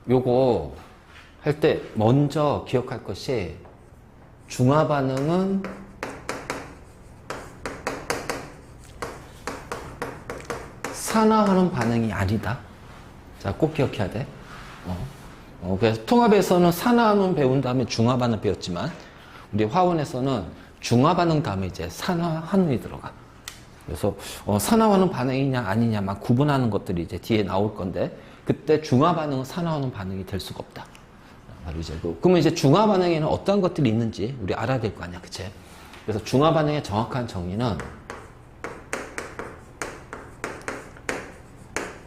요거 할 때 먼저 기억할 것이 중화 반응은 산화하는 반응이 아니다. 자, 꼭 기억해야 돼. 그래서 통합에서는 산화하는 배운 다음에 중화 반응 배웠지만 우리 화원에서는 중화 반응 다음에 이제 산화하는이 들어가. 그래서 산화하는 반응이냐 아니냐만 구분하는 것들이 이제 뒤에 나올 건데 그때 중화 반응은 산화하는 반응이 될 수가 없다. 바로 이제 그러면 이제 중화 반응에는 어떤 것들이 있는지 우리 알아야 될 거 아니야, 그치? 그래서 중화 반응의 정확한 정의는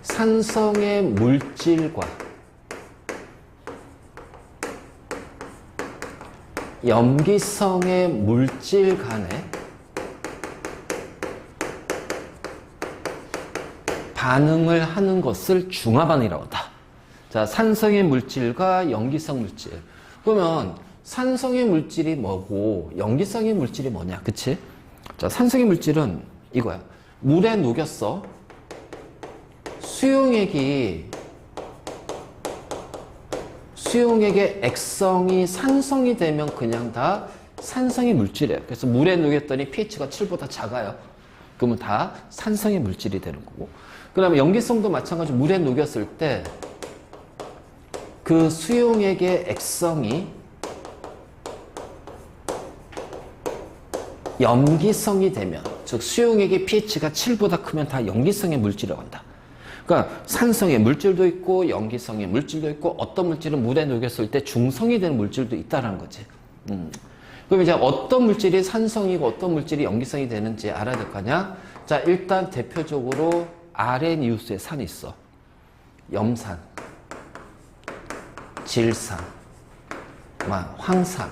산성의 물질과 염기성의 물질 간의 반응을 하는 것을 중화 반응이라고 한다. 자, 산성의 물질과 염기성 물질. 그러면 산성의 물질이 뭐고 염기성의 물질이 뭐냐, 그치? 자, 산성의 물질은 이거야. 물에 녹였어. 수용액의 액성이 산성이 되면 그냥 다 산성의 물질이에요. 그래서 물에 녹였더니 pH가 7보다 작아요. 그러면 다 산성의 물질이 되는 거고. 그 다음에 염기성도 마찬가지로 물에 녹였을 때 그 수용액의 액성이 염기성이 되면, 즉 수용액의 pH가 7보다 크면 다 염기성의 물질이라고 한다. 그러니까 산성의 물질도 있고 염기성의 물질도 있고 어떤 물질은 물에 녹였을 때 중성이 되는 물질도 있다는 거지. 그럼 이제 어떤 물질이 산성이고 어떤 물질이 염기성이 되는지 알아야 될 거 아니야? 자, 일단 대표적으로 아레니우스에 산이 있어. 염산, 질산, 황산.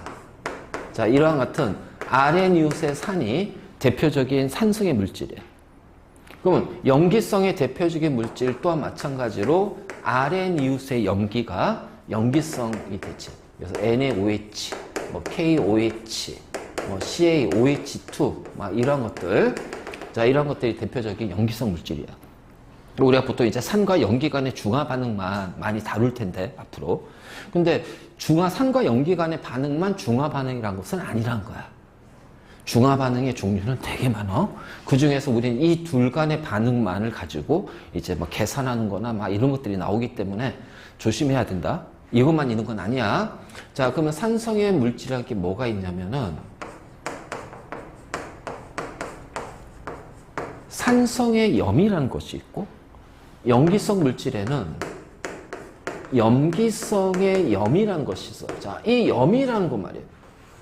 자, 이러한 같은 아레니우스의 산이 대표적인 산성의 물질이에요. 그러면 염기성의 대표적인 물질 또한 마찬가지로 아레니우스의 염기가 염기성이 되지. 그래서 NaOH, KOH, CaOH2, 이런 것들. 자, 이런 것들이 대표적인 염기성 물질이야. 우리가 보통 이제 산과 염기 간의 중화 반응만 많이 다룰 텐데, 앞으로. 근데 산과 염기 간의 반응만 중화 반응이라는 것은 아니란 거야. 중화 반응의 종류는 되게 많아. 그 중에서 우리는 이 둘 간의 반응만을 가지고 이제 계산하는 거나 이런 것들이 나오기 때문에 조심해야 된다. 이것만 있는 건 아니야. 자, 그러면 산성의 물질이라는 게 뭐가 있냐면은 산성의 염이라는 것이 있고 염기성 물질에는 염기성의 염이라는 것이 있어. 자, 이 염이라는 거 말이에요.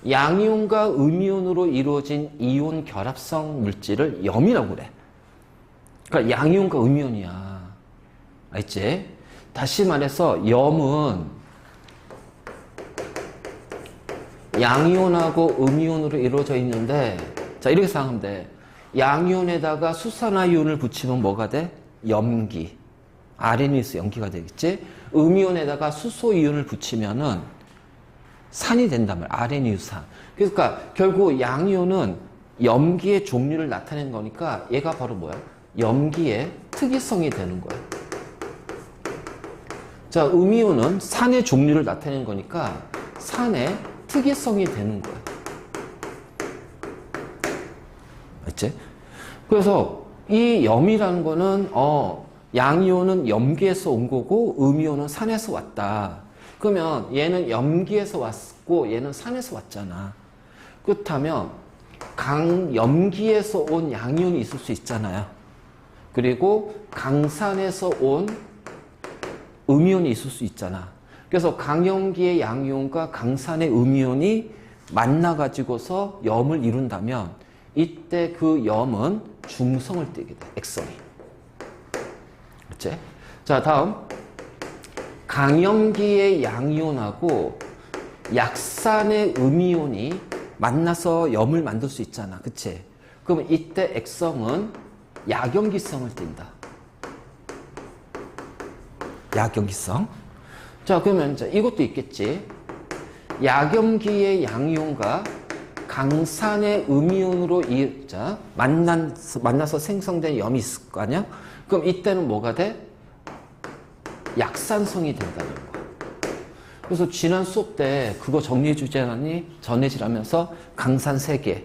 양이온과 음이온으로 이루어진 이온 결합성 물질을 염이라고 그래. 그러니까 양이온과 음이온이야. 알지? 다시 말해서 염은 양이온하고 음이온으로 이루어져 있는데, 자, 이렇게 생각하면 돼. 양이온에다가 수산화이온을 붙이면 뭐가 돼? 염기. 아레니우스 염기가 되겠지? 음이온에다가 수소이온을 붙이면은 산이 된단 말이야. 아레니우산. 그러니까 결국 양이온은 염기의 종류를 나타내는 거니까 얘가 바로 뭐야? 염기의 특이성이 되는 거야. 자, 음이온은 산의 종류를 나타내는 거니까 산의 특이성이 되는 거야. 맞지? 그래서 이 염이라는 거는 양이온은 염기에서 온 거고 음이온은 산에서 왔다. 그러면 얘는 염기에서 왔고 얘는 산에서 왔잖아. 그렇다면 강염기에서 온 양이온이 있을 수 있잖아요. 그리고 강산에서 온 음이온이 있을 수 있잖아. 그래서 강염기의 양이온과 강산의 음이온이 만나가지고서 염을 이룬다면 이때 그 염은 중성을 띠게 돼. 액성이. 그렇지? 자, 다음. 강염기의 양이온하고 약산의 음이온이 만나서 염을 만들 수 있잖아. 그치? 그러면 이때 액성은 약염기성을 띈다. 약염기성. 자, 그러면 이제 이것도 있겠지. 약염기의 양이온과 강산의 음이온으로 만나서 생성된 염이 있을 거 아니야? 그럼 이때는 뭐가 돼? 약산성이 된다는 거야. 그래서 지난 수업 때 그거 정리해 주지 않았니? 전해지라면서 강산 3개,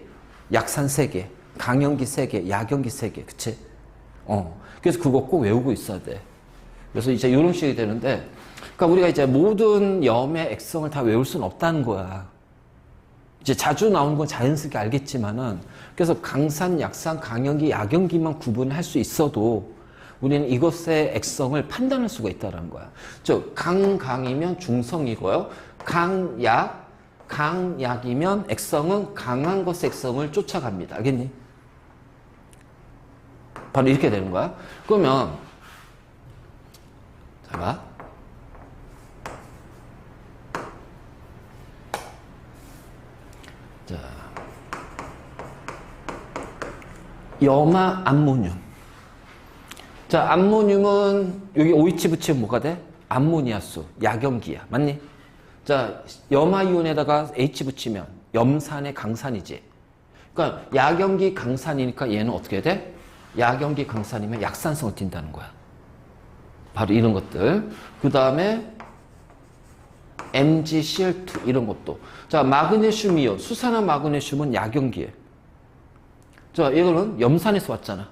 약산 3개, 강연기 3개, 약연기 3개. 그치? 그래서 그거 꼭 외우고 있어야 돼. 그래서 이제 이런 식이 되는데, 그러니까 우리가 이제 모든 염의 액성을 다 외울 수는 없다는 거야. 이제 자주 나오는 건 자연스럽게 알겠지만은, 그래서 강산, 약산, 강연기, 약연기만 구분할 수 있어도 우리는 이것의 액성을 판단할 수가 있다는 거야. 즉, 강이면 중성이고요. 강약이면 액성은 강한 것의 액성을 쫓아갑니다. 알겠니? 바로 이렇게 되는 거야. 그러면, 자, 봐. 자, 염화 암모늄. 자, 암모늄은 여기 OH 붙이면 뭐가 돼? 암모니아수, 약염기야. 맞니? 자, 염화이온에다가 H 붙이면 염산의 강산이지. 그러니까 약염기 강산이니까 얘는 어떻게 돼? 약염기 강산이면 약산성을 띈다는 거야. 바로 이런 것들. 그 다음에 MgCl2 이런 것도. 자, 마그네슘 이온, 수산화 마그네슘은 약염기에. 자, 이거는 염산에서 왔잖아.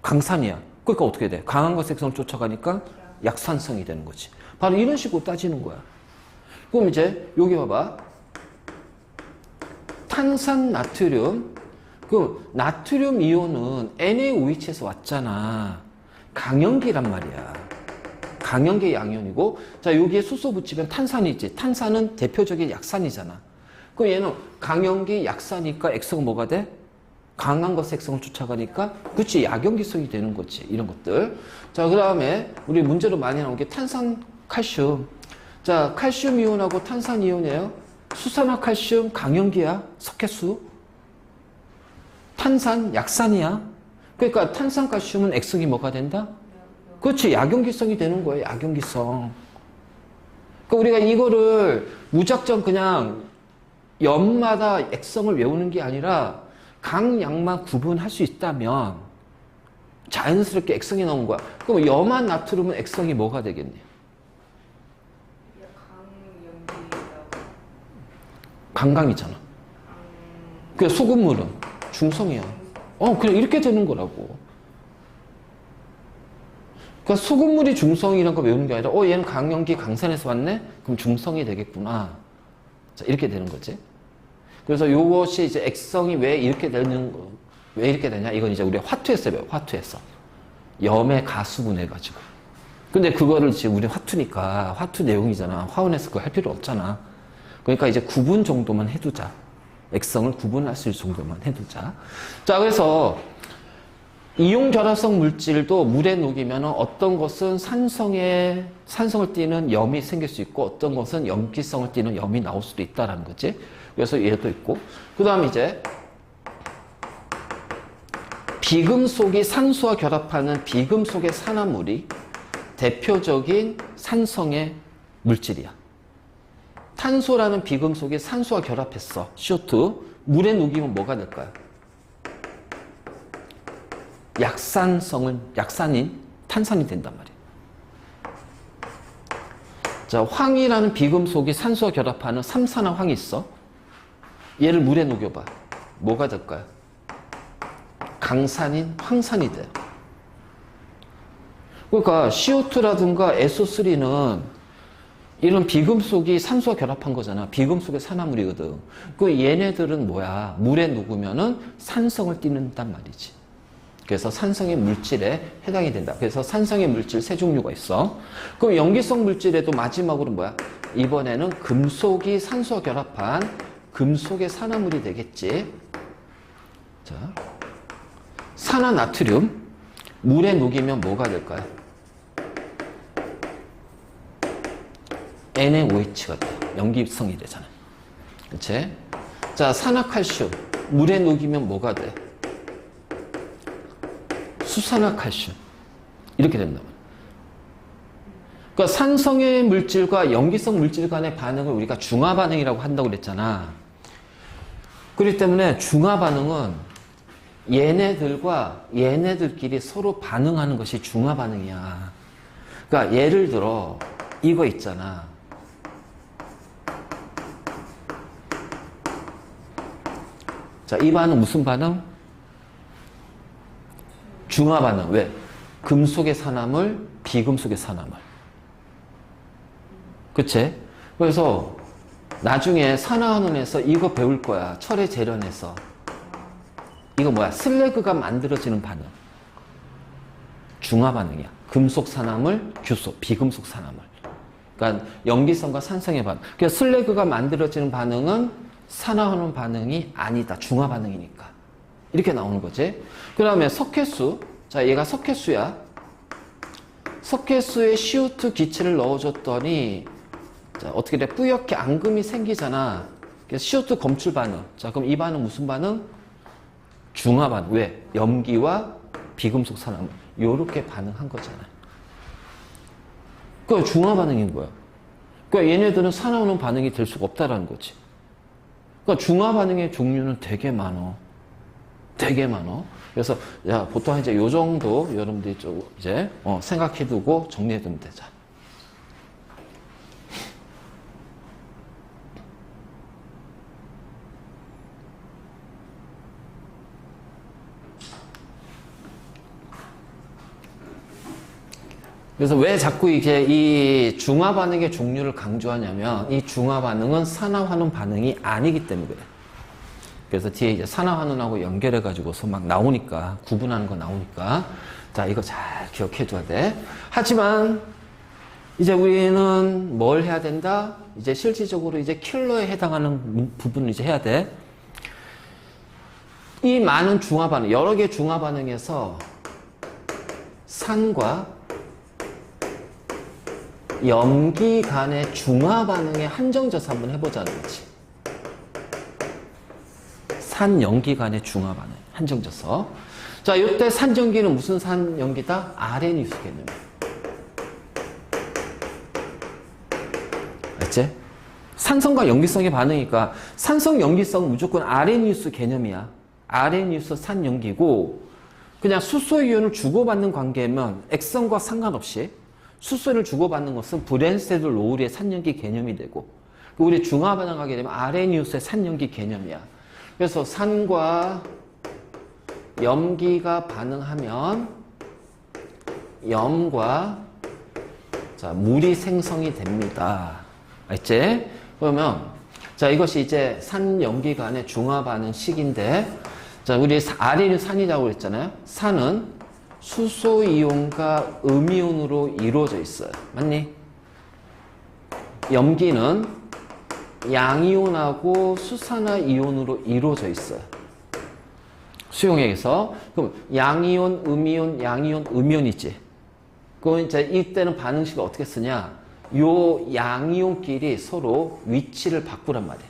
강산이야. 그러니까 어떻게 돼? 강한 것의 색성을 쫓아가니까 약산성이 되는 거지. 바로 이런 식으로 따지는 거야. 그럼 이제 여기 봐봐. 탄산 나트륨. 그 나트륨 이온은 NaOH에서 왔잖아. 강연기란 말이야. 강연계 양이온이고, 자, 여기에 수소 붙이면 탄산이 있지. 탄산은 대표적인 약산이잖아. 그럼 얘는 강연기 약산이니까 액성은 뭐가 돼? 강한 것의 액성을 쫓아가니까, 그치, 약연기성이 되는 거지. 이런 것들. 자, 그 다음에 우리 문제로 많이 나온 게 탄산 칼슘. 자, 칼슘 이온하고 탄산 이온이에요. 수산화 칼슘 강연기야. 석회수. 탄산 약산이야. 그러니까 탄산 칼슘은 액성이 뭐가 된다? 그렇지. 약용기성이 되는 거예요. 약용기성. 그러니까 우리가 이거를 무작정 그냥 염마다 액성을 외우는 게 아니라 강약만 구분할 수 있다면 자연스럽게 액성이 나오는 거야. 그럼 염한 나트륨은 액성이 뭐가 되겠니? 강강이잖아. 그 소금물은 중성이야. 그냥 이렇게 되는 거라고. 그러니까 소금물이 중성이란 거 외우는 게 아니라 얘는 강연기 강산에서 왔네? 그럼 중성이 되겠구나. 자, 이렇게 되는 거지. 그래서 이것이 이제 액성이 왜 이렇게 되냐? 이건 이제 우리가 화투에서 배워. 화투에서. 염의 가수분 해가지고. 근데 그거를 지금 우리 화투니까 화투 내용이잖아. 화원에서 그거 할 필요 없잖아. 그러니까 이제 구분 정도만 해두자. 액성을 구분할 수 있을 정도만 해두자. 자, 그래서 이용결합성 물질도 물에 녹이면 어떤 것은 산성을 띠는 염이 생길 수 있고 어떤 것은 염기성을 띠는 염이 나올 수도 있다는 거지. 그래서 얘도 있고. 그 다음 이제 비금속이 산소와 결합하는 비금속의 산화물이 대표적인 산성의 물질이야. 탄소라는 비금속이 산소와 결합했어. CO2. 물에 녹이면 뭐가 될까요? 약산인 탄산이 된단 말이에요. 자, 황이라는 비금속이 산소와 결합하는 삼산화 황이 있어. 얘를 물에 녹여봐. 뭐가 될까요? 강산인 황산이 돼요. 그러니까 CO2라든가 SO3는 이런 비금속이 산소와 결합한 거잖아. 비금속의 산화물이거든. 그 얘네들은 뭐야? 물에 녹으면은 산성을 띠는단 말이지. 그래서 산성의 물질에 해당이 된다. 그래서 산성의 물질 세 종류가 있어. 그럼 염기성 물질에도 마지막으로 뭐야? 이번에는 금속이 산소와 결합한 금속의 산화물이 되겠지. 자, 산화나트륨. 물에 녹이면 뭐가 될까요? NaOH가 돼. 염기성이 되잖아. 그치? 자, 산화칼슘. 물에 녹이면 뭐가 돼? 수산화칼슘. 이렇게 된다. 그러니까 산성의 물질과 염기성 물질 간의 반응을 우리가 중화반응이라고 한다고 그랬잖아. 그렇기 때문에 중화반응은 얘네들과 얘네들끼리 서로 반응하는 것이 중화반응이야. 그러니까 예를 들어 이거 있잖아. 자, 이 반응 무슨 반응? 중화 반응. 왜? 금속의 산화물, 비금속의 산화물. 그치? 그래서 나중에 산화환원에서 이거 배울 거야. 철의 재련에서. 이거 뭐야? 슬래그가 만들어지는 반응. 중화 반응이야. 금속 산화물, 규소, 비금속 산화물. 그러니까 염기성과 산성의 반응. 그래서 슬래그가 만들어지는 반응은 산화환원 반응이 아니다. 중화 반응이니까. 이렇게 나오는 거지. 그 다음에 석회수. 자, 얘가 석회수야. 석회수에 CO2 기체를 넣어줬더니 자, 어떻게 돼? 뿌옇게 앙금이 생기잖아. 그래서 CO2 검출 반응. 자, 그럼 이 반응 무슨 반응? 중화 반응. 왜? 염기와 비금속 산화물. 요렇게 반응한 거잖아. 그러니까 중화 반응인 거야. 그러니까 얘네들은 산화하는 반응이 될 수가 없다라는 거지. 그러니까 중화 반응의 종류는 되게 많어. 되게 많어. 그래서 야, 보통 이제 요 정도 여러분들이 좀 이제 생각해 두고 정리해 두면 되자. 그래서 왜 자꾸 이제 이 중화 반응의 종류를 강조하냐면 이 중화 반응은 산화환원 반응이 아니기 때문에 그래. 그래서 뒤에 이제 산화환원하고 연결해 가지고서 막 나오니까 구분하는 거 나오니까 자, 이거 잘 기억해 둬야 돼. 하지만 이제 우리는 뭘 해야 된다? 이제 실질적으로 이제 킬러에 해당하는 부분을 이제 해야 돼. 이 많은 중화 반응, 여러 개 중화 반응에서 산과 염기 간의 중화 반응에 한정져서 한번 해보자는 거지. 산, 염기 간의 중화 반응 한정져서. 자, 이때 산, 염기는 무슨 산, 염기다? 아레니우스 개념이야. 알지? 산성과 염기성의 반응이니까 산성, 염기성은 무조건 아레니우스 개념이야. 아레니우스 산, 염기고 그냥 수소 이온을 주고받는 관계면 액성과 상관없이 수소를 주고받는 것은 브랜스테드 로우리의 산염기 개념이 되고 우리 중화 반응하게 되면 아레니우스의 산염기 개념이야. 그래서 산과 염기가 반응하면 염과 자, 물이 생성이 됩니다. 알지? 그러면 자, 이것이 이제 산, 염기 간의 중화 반응 식인데 자, 우리 아래는 산이라고 그랬잖아요. 산은 수소 이온과 음이온으로 이루어져 있어요. 맞니? 염기는 양이온하고 수산화 이온으로 이루어져 있어요. 수용액에서. 그럼 양이온, 음이온, 양이온, 음이온이지. 그럼 이제 이때는 반응식을 어떻게 쓰냐? 요 양이온끼리 서로 위치를 바꾸란 말이야.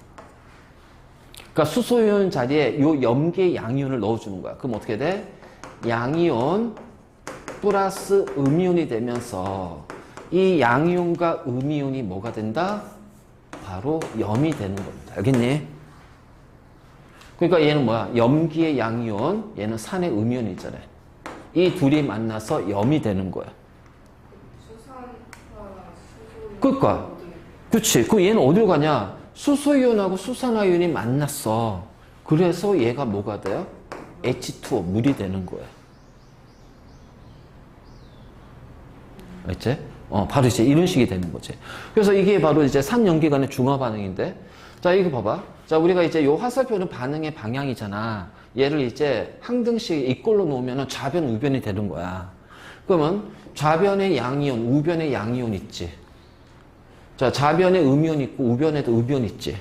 그러니까 수소이온 자리에 요 염기의 양이온을 넣어주는 거야. 그럼 어떻게 돼? 양이온 플러스 음이온이 되면서 이 양이온과 음이온이 뭐가 된다? 바로 염이 되는 겁니다. 알겠니? 그러니까 얘는 뭐야? 염기의 양이온, 얘는 산의 음이온이 있잖아요. 이 둘이 만나서 염이 되는 거야. 그러니까 그렇지. 그럼 얘는 어디로 가냐? 수소이온하고 수산화이온이 만났어. 그래서 얘가 뭐가 돼요? H2O, 물이 되는 거야. 알지? 바로 이제 이런 식이 되는 거지. 그래서 이게 바로 이제 산염기 간의 중화 반응인데, 자, 이거 봐봐. 자, 우리가 이제 요 화살표는 반응의 방향이잖아. 얘를 이제 항등식 이꼴로 놓으면 좌변, 우변이 되는 거야. 그러면 좌변에 양이온, 우변에 양이온 있지. 자, 좌변에 음이온 있고 우변에도 음이온 있지.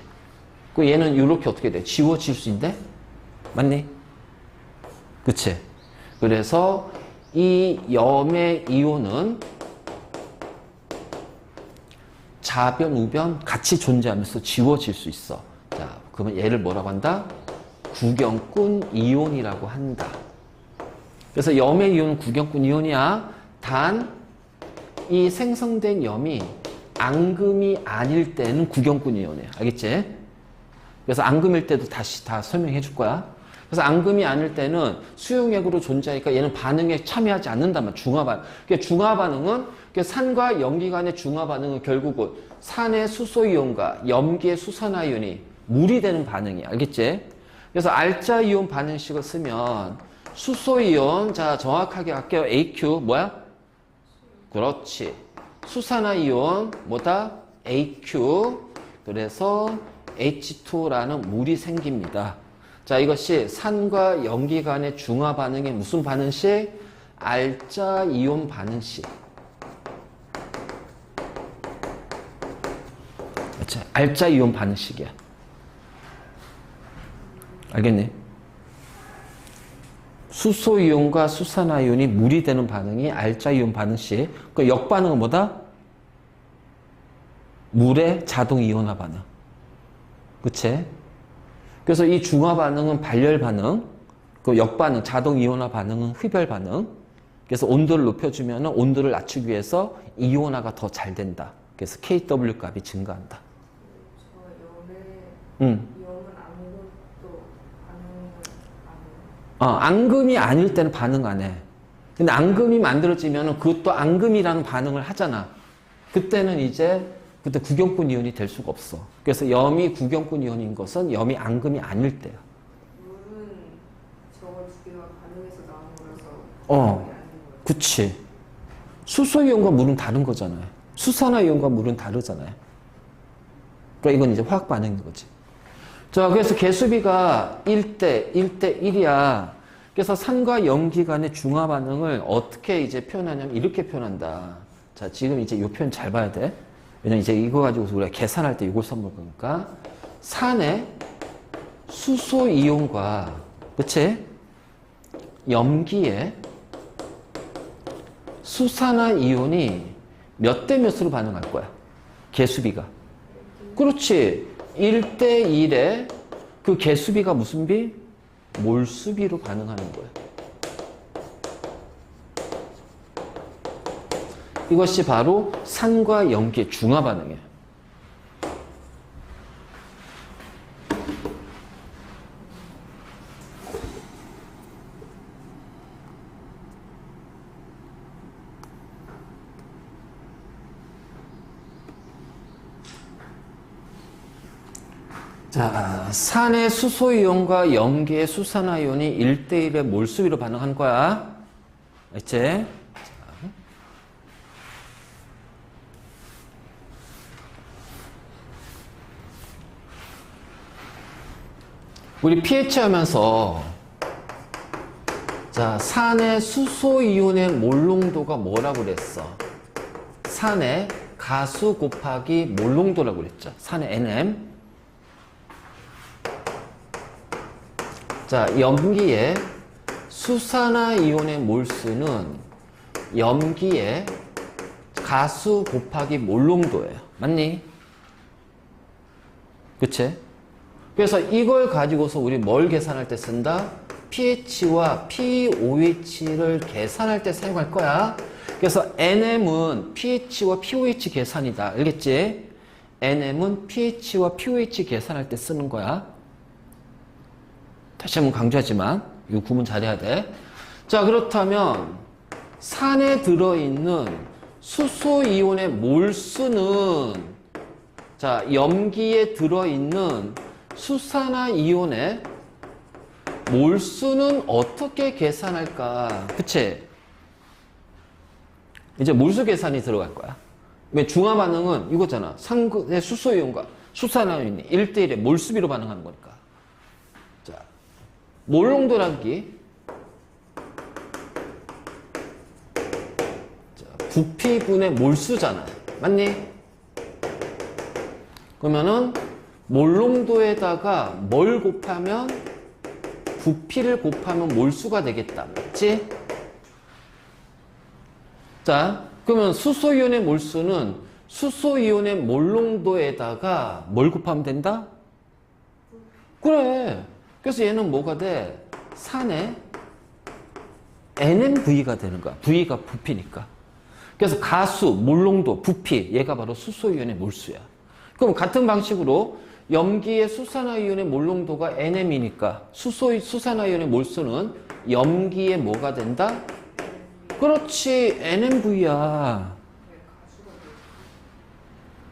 그 얘는 이렇게 어떻게 돼? 지워질 수 있는데? 맞니? 그치? 그래서 이 염의 이온은 좌변, 우변 같이 존재하면서 지워질 수 있어. 자, 그러면 얘를 뭐라고 한다? 구경꾼 이온이라고 한다. 그래서 염의 이온은 구경꾼 이온이야. 단, 이 생성된 염이 앙금이 아닐 때는 구경꾼 이온이야. 알겠지? 그래서 앙금일 때도 다시 다 설명해 줄 거야. 그래서 앙금이 아닐 때는 수용액으로 존재하니까 얘는 반응에 참여하지 않는단 말이야. 중화 반응. 그러니까 중화 반응은 산과 염기 간의 중화 반응은 결국은 산의 수소이온과 염기의 수산화이온이 물이 되는 반응이야. 알겠지? 그래서 알자 이온 반응식을 쓰면 수소 이온, 자, 정확하게 할게요. AQ, 뭐야? 그렇지. 수산화 이온, 뭐다? AQ. 그래서 H2라는 물이 생깁니다. 자, 이것이 산과 염기 간의 중화 반응의 무슨 반응식? 알자 이온 반응식. 그렇지? 알자 이온 반응식이야. 알겠니? 수소 이온과 수산화 이온이 물이 되는 반응이 알자 이온 반응식. 그 역반응은 뭐다? 물의 자동 이온화 반응. 그치? 그래서 이 중화 반응은 발열 반응, 그 역반응, 자동 이온화 반응은 흡열 반응. 그래서 온도를 높여주면 온도를 낮추기 위해서 이온화가 더 잘 된다. 그래서 KW 값이 증가한다. 저 염은 아무것도 반응을 안 해요. 앙금이 아닐 때는 반응 안 해. 근데 앙금이 만들어지면 그것도 앙금이라는 반응을 하잖아. 그때는 이제 그때 구경꾼 이온이 될 수가 없어. 그래서 염이 구경꾼 이온인 것은 염이 앙금이 아닐 때야. 물은 저거 두 개가 반응해서 나온 거라서 어, 반응이 아닌 거예요. 그치. 수소 이온과 물은 다른 거잖아요. 수산화 이온과 물은 다르잖아요. 그러니까 이건 이제 화학 반응인 거지. 자, 그래서 개수비가 1대 1이야. 그래서 산과 염기 간의 중화 반응을 어떻게 이제 표현하냐면 이렇게 표현한다. 자, 지금 이제 이 표현 잘 봐야 돼. 왜냐면 이제 이거 가지고서 우리가 계산할 때 이걸 써볼 거니까. 산의 수소 이온과, 그치? 염기의 수산화 이온이 몇 대 몇으로 반응할 거야? 개수비가. 그렇지. 1대 1에 그 개수비가 무슨 비? 몰수비로 반응하는 거야. 이것이 바로 산과 염기의 중화 반응이에요. 자, 산의 수소이온과 염기의 수산화이온이 1대1의 몰수비로 반응한 거야. 알지? 우리 pH 하면서 자, 산의 수소이온의 몰농도가 뭐라고 그랬어? 산의 가수 곱하기 몰농도라고 그랬죠. 산의 NM. 자, 염기의 수산화이온의 몰수는 염기의 가수 곱하기 몰농도예요. 맞니? 그치? 그래서 이걸 가지고서 우리 뭘 계산할 때 쓴다? pH와 pOH를 계산할 때 사용할 거야. 그래서 NM은 pH와 pOH 계산이다. 알겠지? NM은 pH와 pOH 계산할 때 쓰는 거야. 다시 한번 강조하지만 이거 구분 잘해야 돼. 자, 그렇다면 산에 들어있는 수소이온의 몰수는 자, 염기에 들어있는 수산화이온의 몰수는 어떻게 계산할까? 그치? 이제 몰수 계산이 들어갈 거야. 왜 중화 반응은 이거잖아. 산의 수소이온과 수산화이온이 1대1의 몰수비로 반응하는 거니까. 자, 몰농도란 게 부피분의 몰수잖아. 맞니? 그러면은 몰농도에다가 뭘 곱하면 부피를 곱하면 몰수가 되겠다. 맞지? 자, 그러면 수소이온의 몰수는 수소이온의 몰농도에다가 뭘 곱하면 된다? 그래. 그래서 얘는 뭐가 돼? 산의 NMV가 되는 거야. V가 부피니까. 그래서 가수, 몰농도, 부피, 얘가 바로 수소이온의 몰수야. 그럼 같은 방식으로 염기의 수산화이온의 몰농도가 NM이니까 수산화이온의 몰수는 염기의 뭐가 된다? 그렇지, NMV야.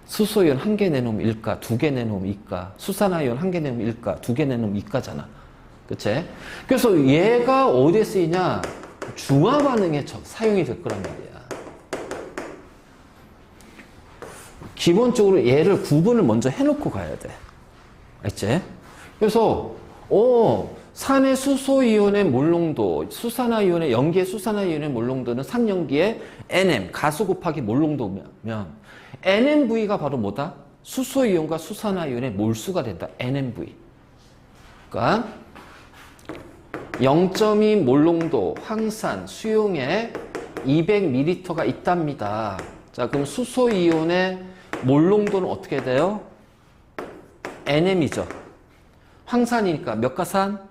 수소이온 1개 내놓으면 1가, 2개 내놓으면 2가, 수산화이온 1개 내놓으면 1가, 2개 내놓으면 2가잖아. 그치? 그래서 얘가 어디에 쓰이냐? 중화 반응에 사용이 될 거란 말이야. 기본적으로 얘를 구분을 먼저 해놓고 가야 돼. 알지? 그래서, 산의 수소이온의 몰농도, 수산화이온의 염기의 수산화이온의 몰농도는 상염기의 NM, 가수 곱하기 몰농도면, NMV가 바로 뭐다? 수소이온과 수산화이온의 몰수가 된다. NMV. 그러니까, 0.2 몰농도 황산 수용에 200ml가 있답니다. 자, 그럼 수소이온의 몰농도는 어떻게 돼요? NM이죠. 황산이니까 몇 가산?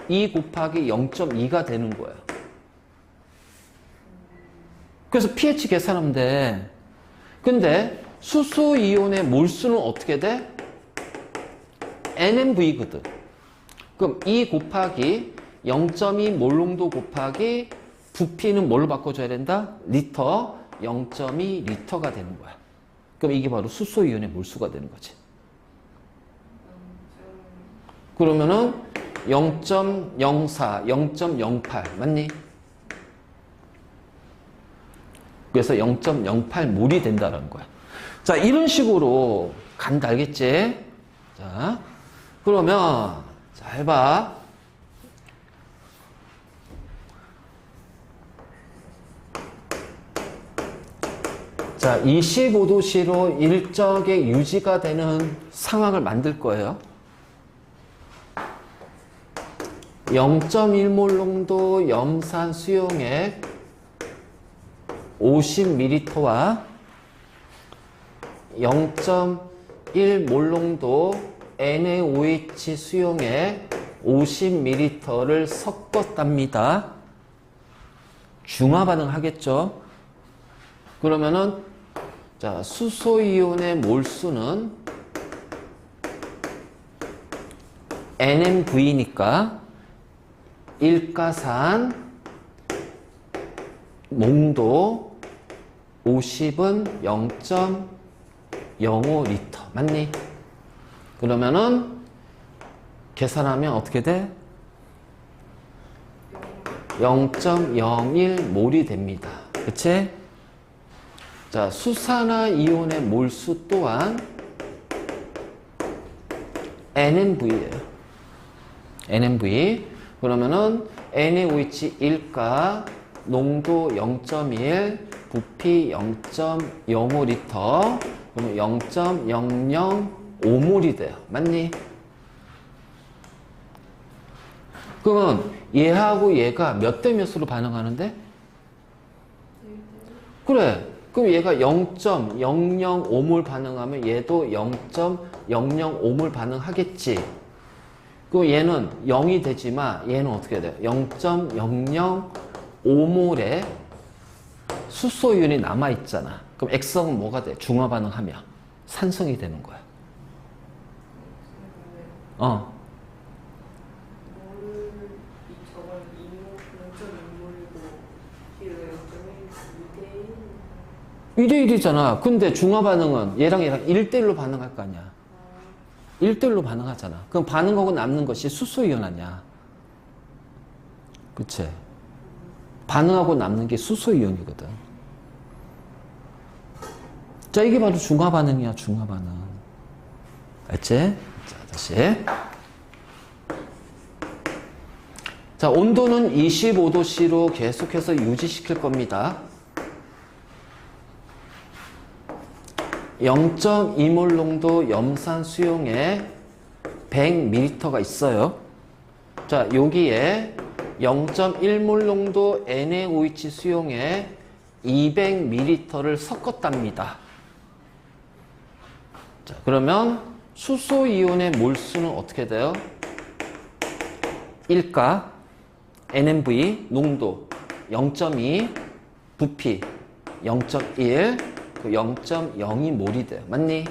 2 곱하기 0.2가 되는 거예요. 그래서 pH 계산하면 돼. 근데 수소이온의 몰수는 어떻게 돼? NMV거든. 그럼 2 곱하기 0.2 몰농도 곱하기 부피는 뭘로 바꿔줘야 된다? 리터 0.2 리터가 되는 거야. 그럼 이게 바로 수소이온의 몰수가 되는 거지. 그러면은 0.04, 0.08 맞니? 그래서 0.08몰이 된다는 거야. 자, 이런 식으로 간다 알겠지? 자, 그러면 잘 봐. 자, 25도씨로 일정하게 유지가 되는 상황을 만들 거예요. 0.1몰 농도 염산 수용액 50ml와 0.1몰 농도 NaOH 수용액 50ml를 섞었답니다. 중화 반응하겠죠? 그러면은 자, 수소이온의 몰수는 NMV니까 일가산 농도 50은 0.05L 맞니? 그러면은 계산하면 어떻게 돼? 0.01몰이 됩니다. 그치? 자, 수산화이온의 몰수 또한 NMV예요. NMV. 그러면은 NaOH 1가 농도 0.1, 부피 0.05L, 그러면 0.005몰이 돼요. 맞니? 그러면 얘하고 얘가 몇 대 몇으로 반응하는데? 그래. 그럼 얘가 0.005몰 반응하면 얘도 0.005몰 반응하겠지. 그럼 얘는 0이 되지만 얘는 어떻게 돼요? 0.005몰의 수소이온이 남아있잖아. 그럼 액성은 뭐가 돼? 중화 반응하면 산성이 되는 거야. 저걸 0.2몰이고 뒤로 0.1, 2대1이잖아. 근데 중화 반응은 얘랑 1대1로 반응할 거 아니야. 1대1로 반응하잖아. 그럼 반응하고 남는 것이 수소이온 아니야. 그치? 반응하고 남는 게 수소이온이거든. 자, 이게 바로 중화 반응이야, 중화 반응. 알지? 자, 다시. 자, 온도는 25도씨로 계속해서 유지시킬 겁니다. 0.2몰 농도 염산 수용액 100ml가 있어요. 자, 여기에 0.1몰 농도 NaOH 수용액 200ml를 섞었답니다. 자, 그러면 수소이온의 몰수는 어떻게 돼요? 1가 NMV 농도 0.2, 부피 0.1, 0.02몰이 돼요. 맞니?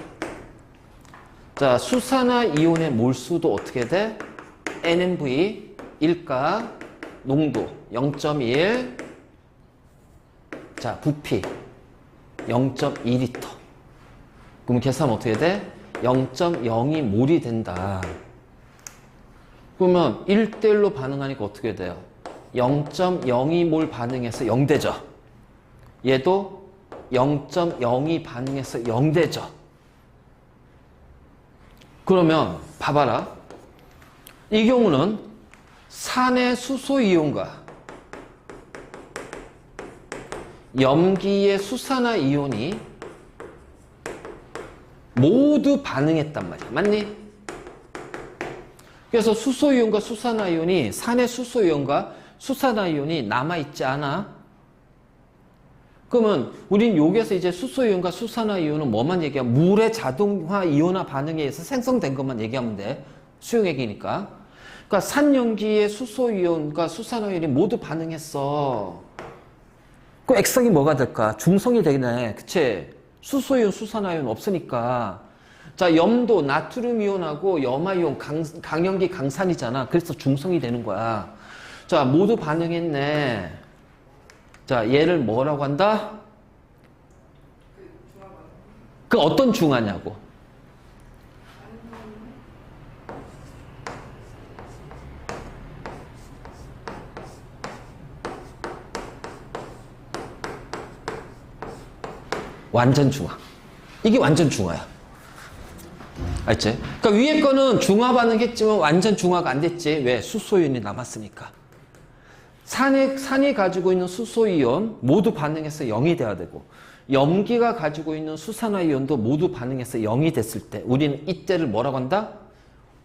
자, 수산화이온의 몰수도 어떻게 돼? NMV 1가 농도 0.1, 자, 부피 0.2L. 그럼 계산하면 어떻게 돼? 0.02몰이 된다. 그러면 1대1로 반응하니까 어떻게 돼요? 0.02몰 반응해서 0되죠. 얘도 0.02 반응해서 0되죠. 그러면 봐봐라. 이 경우는 산의 수소이온과 염기의 수산화이온이 모두 반응했단 말이야. 맞니? 그래서 수소이온과 수산화이온이 산의 수소이온과 수산화이온이 남아있지 않아? 그러면 우린 여기에서 이제 수소이온과 수산화이온은 뭐만 얘기하면 물의 자동화 이온화 반응에 의해서 생성된 것만 얘기하면 돼. 수용액이니까. 그러니까 산염기의 수소이온과 수산화이온이 모두 반응했어. 그럼 액성이 뭐가 될까? 중성이 되네. 그치? 수소이온, 수산화이온 없으니까. 자, 염도 나트륨 이온하고 염화이온 강염기 강산이잖아. 그래서 중성이 되는 거야. 자, 모두 반응했네. 자, 얘를 뭐라고 한다? 그 어떤 중화냐고. 완전 중화. 이게 완전 중화야. 알지? 그러니까 위에 거는 중화 반응했지만 완전 중화가 안 됐지. 왜? 수소이온이 남았으니까. 산이 가지고 있는 수소이온 모두 반응해서 0이 돼야 되고, 염기가 가지고 있는 수산화이온도 모두 반응해서 0이 됐을 때 우리는 이때를 뭐라고 한다?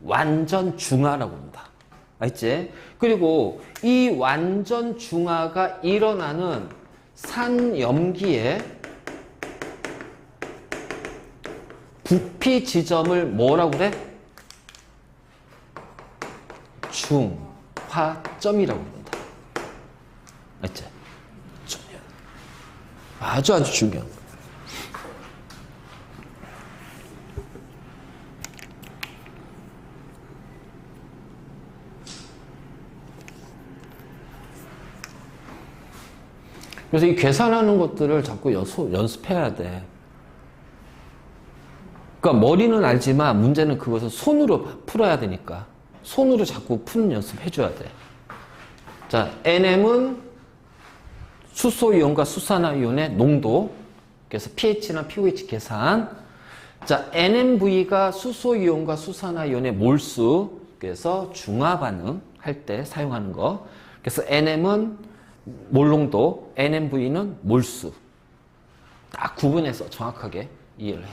완전 중화라고 한다. 알지? 그리고 이 완전 중화가 일어나는 산염기의 부피 지점을 뭐라고 그래? 중화점이라고 합니다. 알지? 중요해. 아주 중요한 거야. 그래서 이 계산하는 것들을 자꾸 연습해야 돼. 그러니까 머리는 알지만 문제는 그것을 손으로 풀어야 되니까 손으로 자꾸 푸는 연습 해줘야 돼. 자, NM은 수소이온과 수산화이온의 농도, 그래서 pH나 pOH 계산. 자, NMV가 수소이온과 수산화이온의 몰수, 그래서 중화 반응 할 때 사용하는 거. 그래서 NM은 몰농도, NMV는 몰수. 딱 구분해서 정확하게 이해를 해.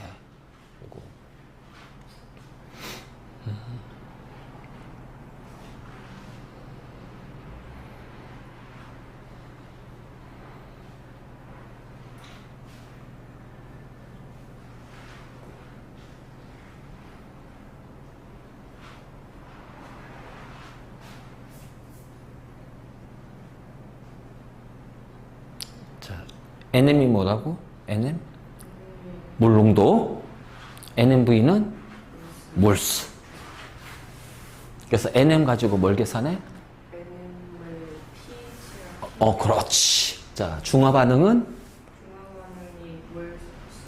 NM이 뭐라고? NM? 몰농도. NMV는 몰수. 그래서 NM 가지고 뭘 계산해? 그렇지. 자, 중화 반응은?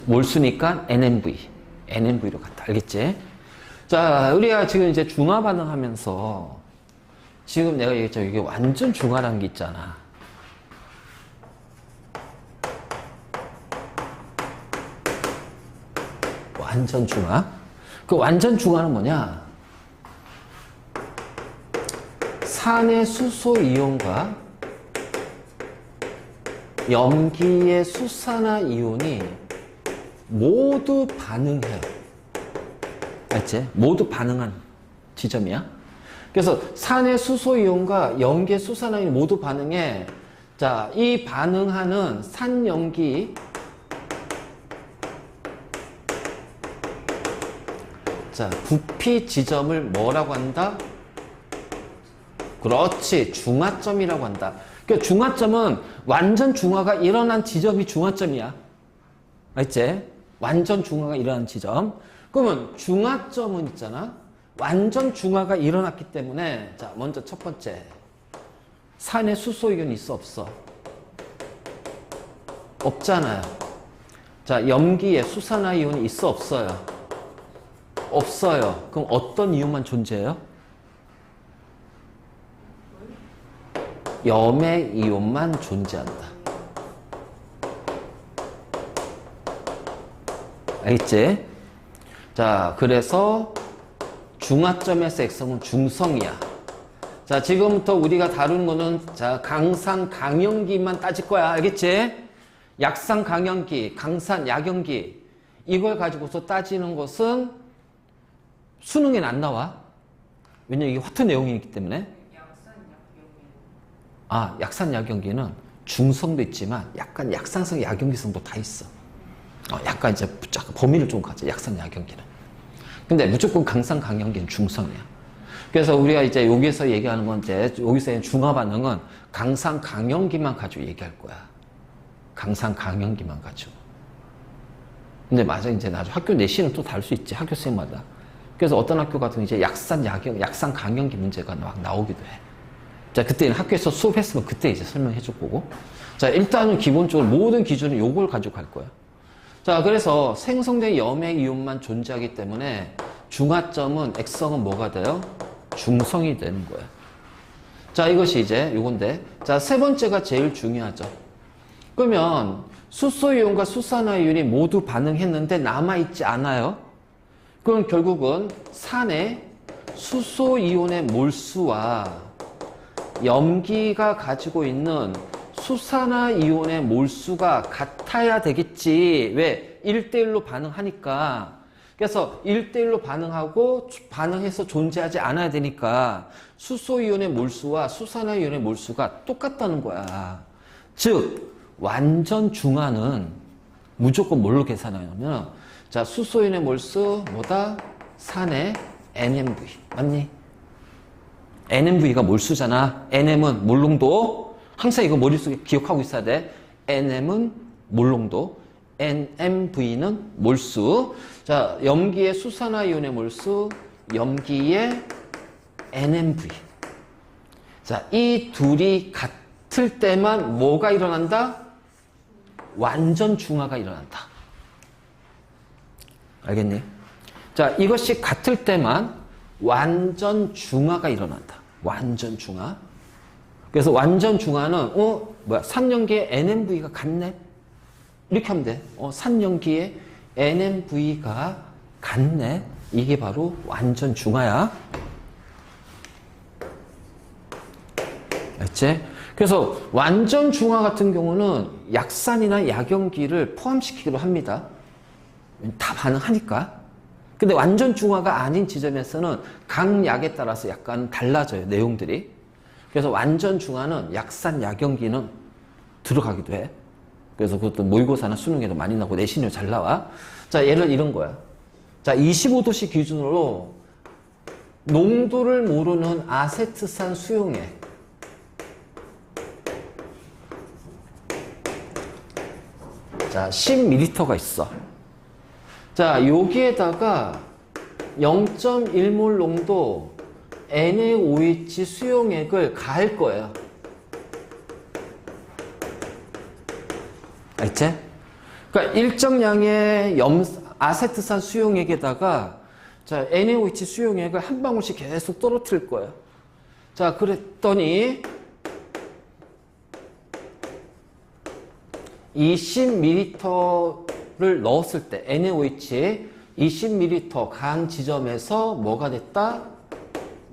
몰수니까 NMV. NMV로 갔다. 알겠지? 자, 우리가 지금 이제 중화 반응 하면서 지금 내가 얘기했죠. 이게 완전 중화라는 게 있잖아. 완전 중화. 그 완전 중화는 뭐냐? 산의 수소이온과 염기의 수산화이온이 모두 반응해요. 알지? 모두 반응한 지점이야. 그래서 산의 수소이온과 염기의 수산화이온이 모두 반응해. 자, 이 반응하는 산염기 자, 부피 지점을 뭐라고 한다? 그렇지, 중화점이라고 한다. 그러니까 중화점은 완전 중화가 일어난 지점이 중화점이야. 알지? 완전 중화가 일어난 지점. 그러면 중화점은 있잖아. 완전 중화가 일어났기 때문에 자, 먼저 첫 번째. 산에 수소이온이 있어, 없어? 없잖아요. 자, 염기에 수산화이온이 있어, 없어요? 없어요. 그럼 어떤 이온만 존재해요? 염의 이온만 존재한다. 알겠지? 자, 그래서 중화점에서 액성은 중성이야. 자, 지금부터 우리가 다루는 거는 자, 강산 강연기만 따질 거야. 알겠지? 약산 강연기, 강산 약연기 이걸 가지고서 따지는 것은 수능엔 안 나와. 왜냐면 이게 화투 내용이기 때문에. 아, 약산 약연기는 중성도 있지만 약간 약산성 약연기성도 다 있어. 약간 이제 범위를 좀 가져. 약산 약연기는. 근데 무조건 강산 강연기는 중성이야. 그래서 우리가 이제 여기서 얘기하는 건 이제 여기서 중화 반응은 강산 강연기만 가지고 얘기할 거야. 강산 강연기만 가지고. 근데 맞아, 이제 나중에 학교 내신은 또 다를 수 있지. 학교생마다. 그래서 어떤 학교 같은 이제 약산 강연기 문제가 막 나오기도 해. 자, 그때는 학교에서 수업했으면 그때 이제 설명해 줄 거고. 자, 일단은 기본적으로 모든 기준은 요걸 가지고 갈 거야. 자, 그래서 생성된 염의 이온만 존재하기 때문에 중화점은 액성은 뭐가 돼요? 중성이 되는 거야. 자, 이것이 이제 요건데. 자, 세 번째가 제일 중요하죠. 그러면 수소이온과 수산화이온이 모두 반응했는데 남아있지 않아요? 그럼 결국은 산의 수소이온의 몰수와 염기가 가지고 있는 수산화이온의 몰수가 같아야 되겠지. 왜? 1대1로 반응하니까. 그래서 1대1로 반응해서 존재하지 않아야 되니까 수소이온의 몰수와 수산화이온의 몰수가 똑같다는 거야. 즉, 완전 중화는 무조건 뭘로 계산하냐면, 자, 수소이온의 몰수, 뭐다? 산의 NMV. 맞니? NMV가 몰수잖아. NM은 몰농도. 항상 이거 머릿속에 기억하고 있어야 돼. NM은 몰농도. NMV는 몰수. 자, 염기의 수산화이온의 몰수, 염기의 NMV. 자, 이 둘이 같을 때만 뭐가 일어난다? 완전 중화가 일어난다. 알겠니? 자, 이것이 같을 때만 완전 중화가 일어난다. 완전 중화. 그래서 완전 중화는 산염기의 NMV가 같네. 이렇게 하면 돼. 산염기의 NMV가 같네. 이게 바로 완전 중화야. 알지? 그래서 완전 중화 같은 경우는 약산이나 약연기를 포함시키기도 합니다. 다 반응하니까. 근데 완전 중화가 아닌 지점에서는 각 약에 따라서 약간 달라져요. 내용들이. 그래서 완전 중화는 약산, 약연기는 들어가기도 해. 그래서 그것도 모의고사나 수능에도 많이 나오고 내신이 잘 나와. 자, 예를 이런 거야. 자, 25도씨 기준으로 농도를 모르는 아세트산 수용액. 자, 10ml가 있어. 자, 여기에다가 0.1몰 농도 NaOH 수용액을 가할 거예요. 알지? 그러니까 일정량의 아세트산 수용액에다가 자, NaOH 수용액을 한 방울씩 계속 떨어뜨릴 거예요. 자, 그랬더니 20ml를 넣었을 때 NaOH에 20ml 간 지점에서 뭐가 됐다?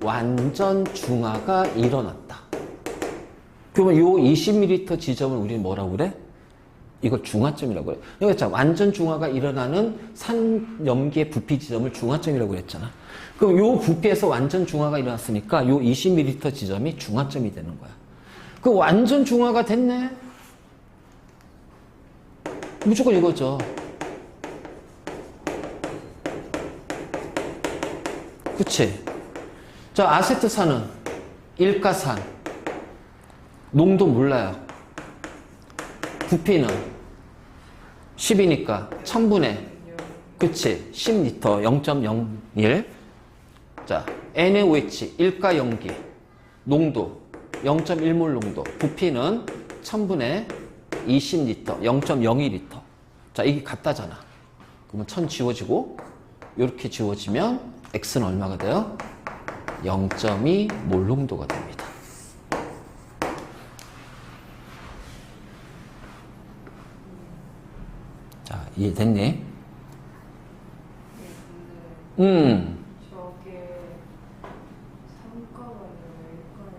완전 중화가 일어났다. 그러면 요 20ml 지점을 우리는 뭐라고 그래? 이걸 중화점이라고 그래. 그러니까 완전 중화가 일어나는 산염기의 부피 지점을 중화점이라고 그랬잖아. 그럼 요 부피에서 완전 중화가 일어났으니까 요 20ml 지점이 중화점이 되는 거야. 그 완전 중화가 됐네. 무조건 이거죠. 그치? 자, 아세트산은 일가산. 농도 몰라요. 부피는 10이니까 1000분의 그치? 10L 0.01. 자, NaOH 일가염기 농도 0.1몰 농도 부피는 1000분의 20L 0.01L. 자, 이게 같다잖아. 그러면 1000 지워지고 이렇게 지워지면 X는 얼마가 돼요? 0.2몰 농도가 됩니다. 이해됐니? 네, 근데 저게 상가가 왜일까요?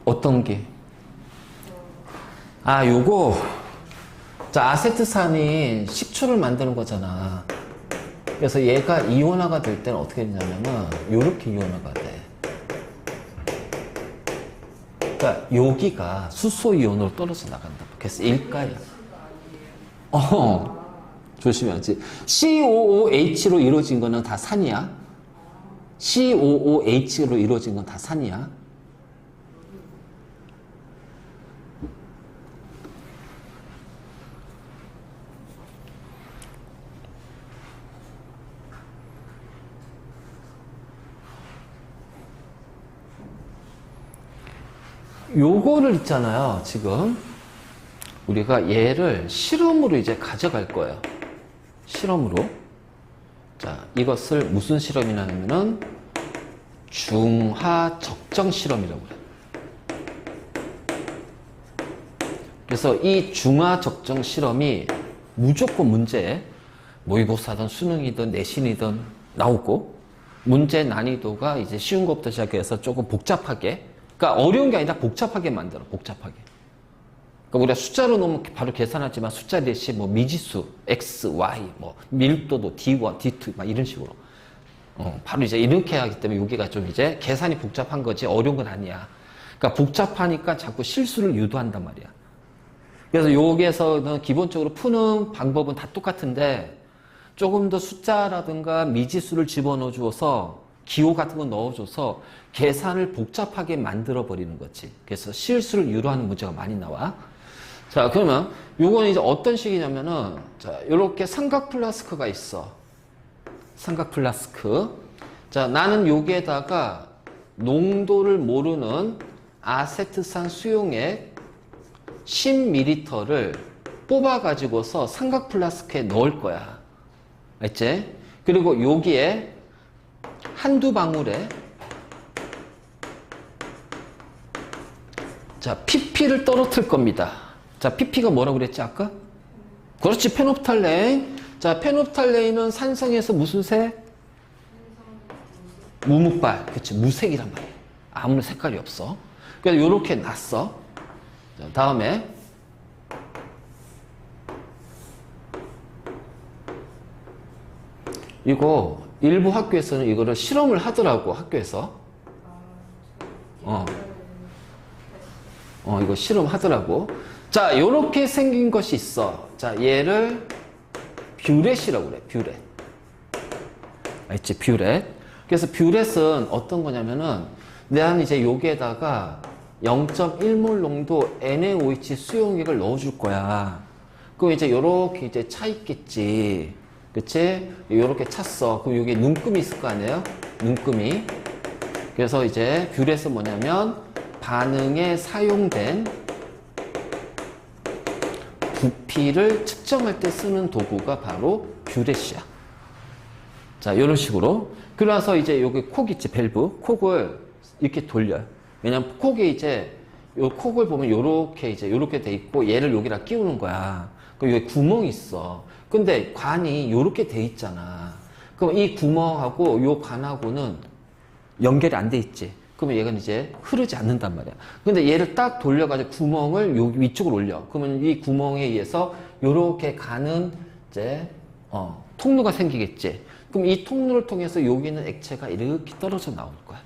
어떤 게? 아, 요거. 자, 아세트산이 식초를 만드는 거잖아. 그래서 얘가 이온화가 될 때는 어떻게 되냐면은, 요렇게 이온화가 돼. 그러니까 여기가 수소 이온으로 떨어져 나간다. 그래서 일가야. 조심해야지. COOH로 이루어진 거는 다 산이야. COOH로 이루어진 건 다 산이야. 요거를 있잖아요. 지금 우리가 얘를 실험으로 이제 가져갈 거예요. 실험으로. 자, 이것을 무슨 실험이냐면은 중하 적정 실험이라고 그래요. 그래서 이 중하 적정 실험이 무조건 문제에 모의고사든 수능이든 내신이든 나오고, 문제 난이도가 이제 쉬운 것부터 시작해서 조금 복잡하게, 그러니까 어려운 게 아니라 복잡하게 만들어. 복잡하게. 그러니까 우리가 숫자로 놓으면 바로 계산하지만 숫자 대신 뭐 미지수 x, y, 뭐 밀도도 d1, d2 막 이런 식으로 바로 이제 이렇게 하기 때문에 여기가 좀 이제 계산이 복잡한 거지 어려운 건 아니야. 그러니까 복잡하니까 자꾸 실수를 유도한단 말이야. 그래서 여기에서는 기본적으로 푸는 방법은 다 똑같은데 조금 더 숫자라든가 미지수를 집어넣어 주어서 기호 같은 거 넣어줘서 계산을 복잡하게 만들어 버리는 거지. 그래서 실수를 유도하는 문제가 많이 나와. 자, 그러면 요거는 이제 어떤 식이냐면은, 자, 요렇게 삼각 플라스크가 있어. 삼각 플라스크. 자, 나는 여기에다가 농도를 모르는 아세트산 수용액 10ml를 뽑아가지고서 삼각 플라스크에 넣을 거야. 알지? 그리고 여기에 한두 방울에 자, pp를 떨어뜨릴 겁니다. 자, pp가 뭐라고 그랬지 아까? 그렇지, 페놉탈레인. 자, 페놉탈레인은 산성에서 무슨 색? 무묵발. 그치, 무색이란 말이야. 아무 색깔이 없어. 그래서 요렇게 놨어. 자, 다음에 이거 일부 학교에서는 이거를 실험을 하더라고, 학교에서. 이거 실험하더라고. 자, 요렇게 생긴 것이 있어. 자, 얘를 뷰렛이라고 그래, 뷰렛. 알지, 뷰렛. 그래서 뷰렛은 어떤 거냐면은, 내가 이제 여기에다가 0.1몰 농도 NaOH 수용액을 넣어줄 거야. 그럼 이제 요렇게 이제 차 있겠지. 그치? 요렇게 찼어. 그럼 여기 눈금이 있을 거 아니에요? 눈금이. 그래서 이제 뷰렛은 뭐냐면, 반응에 사용된 부피를 측정할 때 쓰는 도구가 바로 뷰렛이야. 자, 이런 식으로. 그래서 이제 여기 콕 있지, 밸브. 콕을 이렇게 돌려요. 왜냐면 콕에 이제, 요 콕을 보면 요렇게 돼 있고, 얘를 여기다 끼우는 거야. 그럼 여기 구멍이 있어. 근데 관이 요렇게 돼 있잖아. 그럼 이 구멍하고 요 관하고는 연결이 안 돼 있지. 그러면 얘가 이제 흐르지 않는단 말이야. 근데 얘를 딱 돌려가지고 구멍을 여기 위쪽으로 올려. 그러면 이 구멍에 의해서 요렇게 가는 이제, 통로가 생기겠지. 그럼 이 통로를 통해서 여기 있는 액체가 이렇게 떨어져 나올 거야.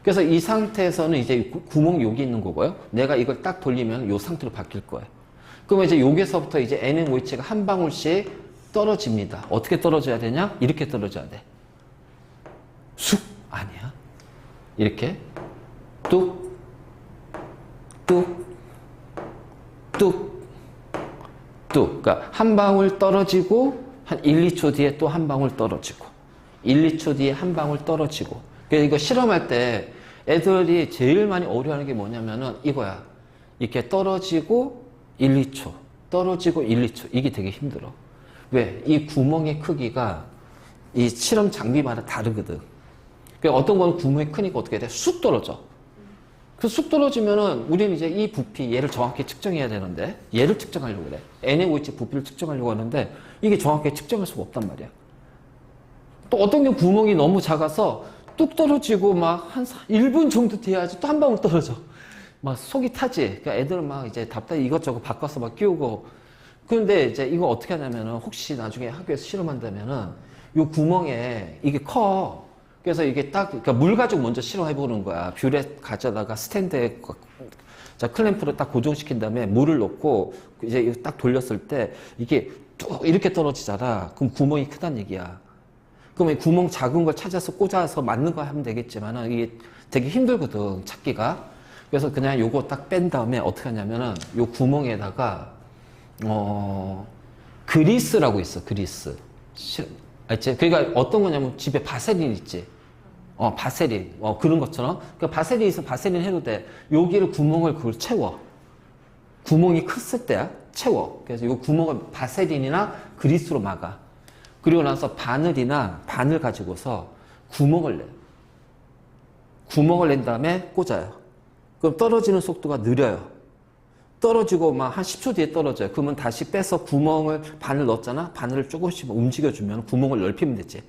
그래서 이 상태에서는 이제 구멍이 여기 있는 거고요. 내가 이걸 딱 돌리면 이 상태로 바뀔 거야. 그러면 이제 여기서부터 이제 NaOH가 한 방울씩 떨어집니다. 어떻게 떨어져야 되냐? 이렇게 떨어져야 돼. 쑥! 아니야. 이렇게 뚝, 뚝, 뚝, 뚝. 그러니까 한 방울 떨어지고 한 1, 2초 뒤에 또 한 방울 떨어지고 1, 2초 뒤에 한 방울 떨어지고. 그래서 이거 실험할 때 애들이 제일 많이 어려워하는 게 뭐냐면은 이거야. 이렇게 떨어지고 1, 2초, 떨어지고 1, 2초. 이게 되게 힘들어. 왜? 이 구멍의 크기가 이 실험 장비마다 다르거든. 그러니까 어떤 건 구멍이 크니까 어떻게 돼? 쑥 떨어져. 그 쑥 떨어지면은 우리는 이제 이 부피 얘를 정확히 측정해야 되는데 얘를 측정하려고 그래. NaOH 부피를 측정하려고 하는데 이게 정확히 측정할 수가 없단 말이야. 또 어떤 경우 구멍이 너무 작아서 뚝 떨어지고 막 한 1분 정도 돼야지 또 한 방울 떨어져. 막 속이 타지. 그러니까 애들 막 이제 답답해 이것저것 바꿔서 막 끼우고. 그런데 이제 이거 어떻게 하냐면은 혹시 나중에 학교에서 실험한다면은 요 구멍에 이게 커. 그래서 이게 딱, 그러니까 물 가지고 먼저 실험해보는 거야. 뷰렛 가져다가 스탠드에, 자, 클램프를 딱 고정시킨 다음에 물을 넣고, 이제 이거 딱 돌렸을 때, 이게 뚝 이렇게 떨어지잖아. 그럼 구멍이 크다는 얘기야. 그러면 구멍 작은 걸 찾아서 꽂아서 맞는 거 하면 되겠지만, 이게 되게 힘들거든, 찾기가. 그래서 그냥 요거 딱 뺀 다음에 어떻게 하냐면은, 요 구멍에다가, 그리스라고 있어, 그리스. 알지? 그러니까 어떤 거냐면 집에 바세린 있지. 바세린. 그런 것처럼. 그러니까 바세린 있으면 바세린 해도 돼. 여기를 구멍을 그걸 채워. 구멍이 컸을 때야. 채워. 그래서 이 구멍을 바세린이나 그리스로 막아. 그리고 나서 바늘 가지고서 구멍을 내. 구멍을 낸 다음에 꽂아요. 그럼 떨어지는 속도가 느려요. 떨어지고 막 한 10초 뒤에 떨어져요. 그러면 다시 빼서 바늘 넣었잖아? 바늘을 조금씩 움직여주면 구멍을 넓히면 되지.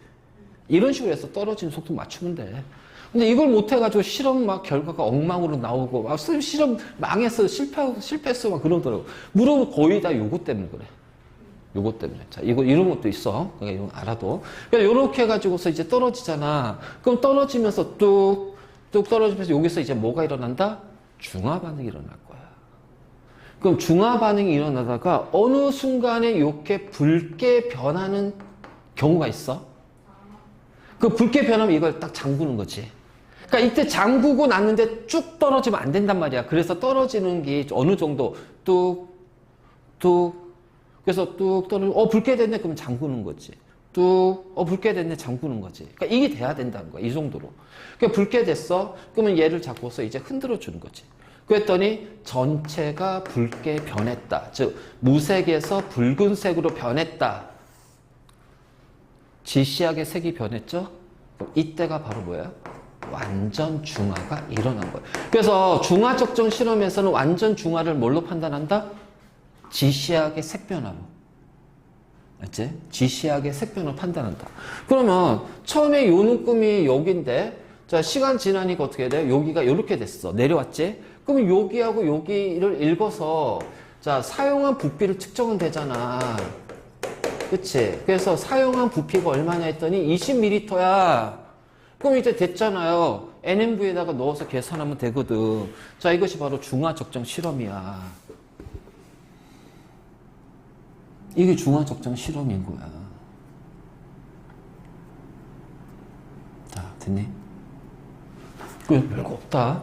이런 식으로 해서 떨어지는 속도 맞추면 돼. 근데 이걸 못해가지고 실험 막 결과가 엉망으로 나오고, 막 실험 망해서 실패했어 막 그러더라고. 물어보면 거의 다 요거 때문에 그래. 요거 때문에. 자, 이런 것도 있어. 그러니까 이건 알아도. 그러니까 요렇게 해가지고서 이제 떨어지잖아. 그럼 떨어지면서 뚝 떨어지면서 여기서 이제 뭐가 일어난다? 중화 반응이 일어날 거야. 그럼 중화 반응이 일어나다가 어느 순간에 이렇게 붉게 변하는 경우가 있어. 그 붉게 변하면 이걸 딱 잠그는 거지. 그러니까 이때 잠그고 났는데 쭉 떨어지면 안 된단 말이야. 그래서 떨어지는 게 어느 정도 그래서 뚝 떨어지고 붉게 됐네 그러면 잠그는 거지. 붉게 됐네 잠그는 거지. 그러니까 이게 돼야 된다는 거야. 이 정도로. 그러니까 붉게 됐어. 그러면 얘를 잡고서 이제 흔들어 주는 거지. 그랬더니 전체가 붉게 변했다. 즉 무색에서 붉은색으로 변했다. 지시하게 색이 변했죠? 그럼 이때가 바로 뭐야? 완전 중화가 일어난 거야. 그래서 중화 적정 실험에서는 완전 중화를 뭘로 판단한다? 지시하게 색 변화로. 알지? 지시하게 색 변화로 판단한다. 그러면 처음에 요 눈금이 여기인데 자 시간 지나니까 어떻게 돼? 여기가 이렇게 됐어. 내려왔지? 그럼 여기하고 여기를 읽어서 자 사용한 부피를 측정은 되잖아. 그치? 그래서 사용한 부피가 얼마냐 했더니 20ml야. 그럼 이제 됐잖아요. NMV에다가 넣어서 계산하면 되거든. 자, 이것이 바로 중화 적정 실험이야. 이게 중화 적정 실험인 거야. 자, 됐니? 그 별거 없다.